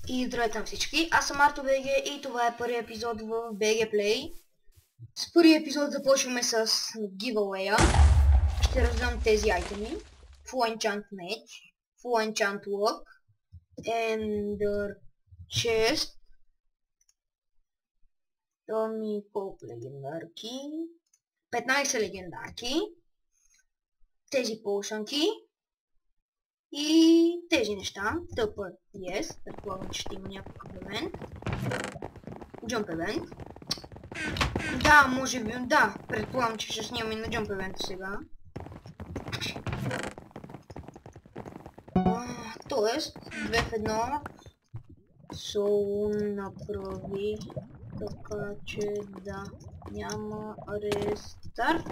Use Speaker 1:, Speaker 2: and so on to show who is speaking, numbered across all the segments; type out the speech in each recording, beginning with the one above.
Speaker 1: И здравейте на всички, аз съм Арто БГ и това е първият епизод в BG Play. С първият епизод започваме с giveaway-а. Ще раздам тези айтеми. Full Enchant Mage, Full Enchant Lock, Ender Chest, Томи колко легендарки, 15 легендарки, тези полшанки и тези неща. Тъпър, yes, предполагам, че ще има някакъв евент. Jump event. Да, може би, да, предполагам, че ще снимаме на Jump event сега. Тоест, 2 в 1 Сол направи така, че да няма рестарт.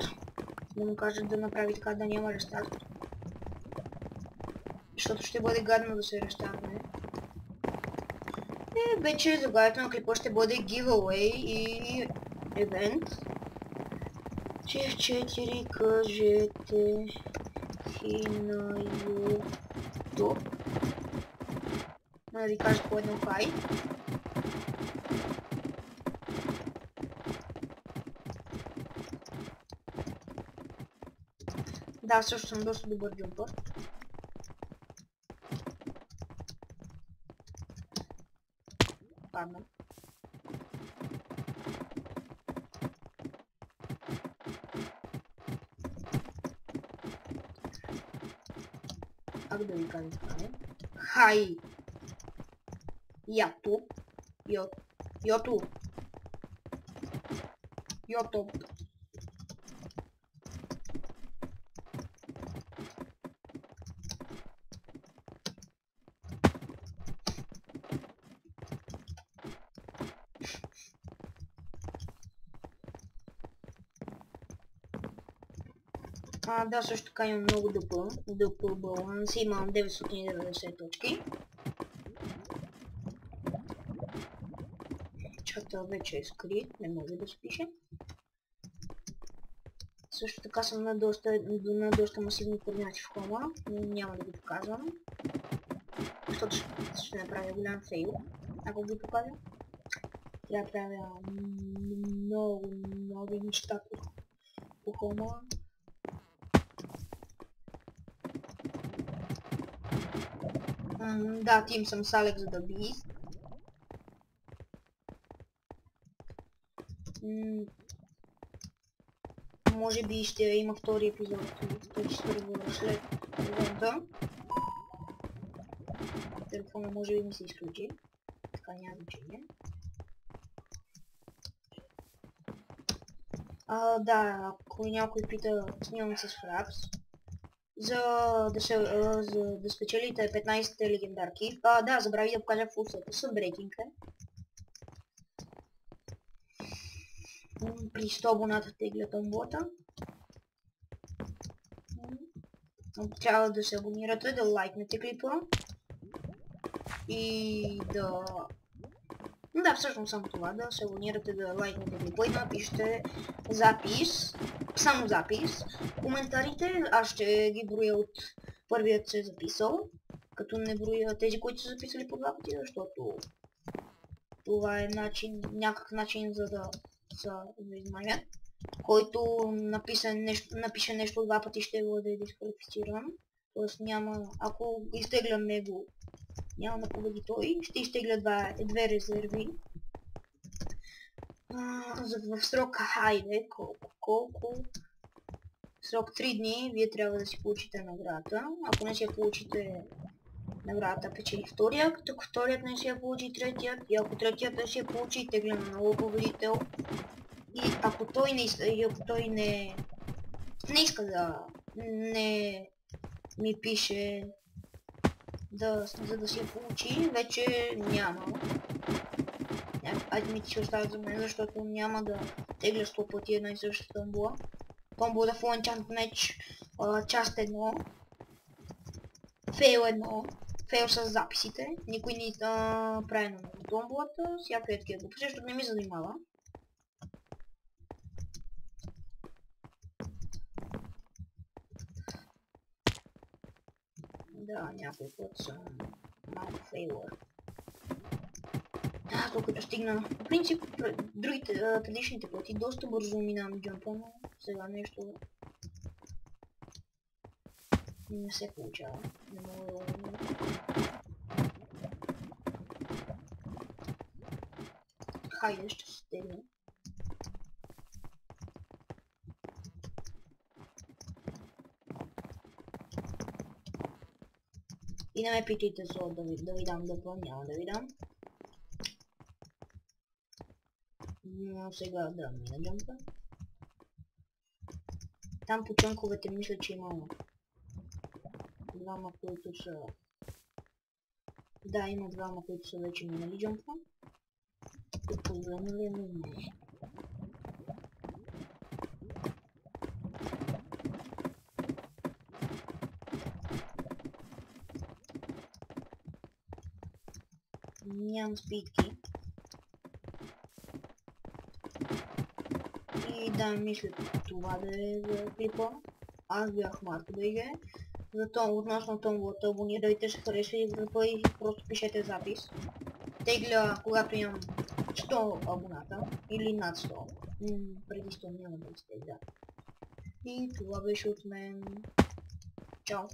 Speaker 1: Да му кажа да направи така да няма рестарт. Защото ще бъде гадно да се рестартне. Вече заглавието на клипа ще бъде giveaway и евент. Че в 4 кажете и на YouTube. Да ви кажа по едно хай. Да, също съм доста добър джумпър. Падна. Как да ви кажа това е? Хай! YouTube. YouTube. YouTube. Да, също така имам много дъпъл баланс. Имам 990 точки. Чата вече е скрит, не мога да спиша. Също така съм на доста масивни координати в хома, но няма да ги показвам. Защото ще направя голям фейл, ако ги покажа. Трябва да правя много неща по хома. Да, тим съм с Alex the Beast. Може би ще има втори епизод, който ще разговаря след евента. Телефона може би ми се изключи. Така няма значение. Да, ако някой пита, снимам с Fraps. За да спечелите 15 легендарки. Да, забравих да покажа фулсета с брейкинга. При 100 абоната тегля томбота. Трябва да се абонирате, да лайкнете клипа. И да... Да, всъщност само това, да се абонирате, да лайкнете клипа и да напишете запис. Само запис. Коментарите аз ще ги броя от първият се записал. Като не броя тези, които са записали по два пъти, защото това е някакъв начин за да измамят. Който напише нещо два пъти, ще бъде дисквалифициран. Тоест няма, ако изтеглям него, няма да победи той. Ще изтегля две резерви. В срок, хайде, колко? В срок 3 дни вие трябва да си получите наградата. Ако не си я получите наградата, печели вторият. Ако вторият не си я получи третият. И ако третият не си я получи, тегля на ново победител. И ако той не иска да не ми пише за да си я получи, вече няма. Айде ми ти ще оставят за мен, защото няма да тегля 100 пъти една и същата томбола. Томбола да Full Enchant Mage, част 1. Фейл 1. Фейл с записите. Никой не прави на томболата. Всякакви такива глупости, защото не ми занимава. Да, някой път съм малко фейлър. място, като стигна. По принцип, другите, предишните пъти доста бързо минавам джампа, но сега нещо не се получава. Не мога да... Хайде, ще се стегна. И не ме питайте за да ви дам дъпа, няма да ви дам. Но сега да мина джампа. Там по чънковете мисля, че има двама, които са... Да, има двама, които са вече минали джампа. И погледнали ме не. Нямам спидки. И да, мисля това да е за клипа. Аз бях Марко БГ. Зато относно томбовата абонирайте се, харесвайте клипа и просто пишете запис. Тегля, когато имам 100 абоната или над 100. Преди 100 няма да изтегля. И това беше от мен. Чао!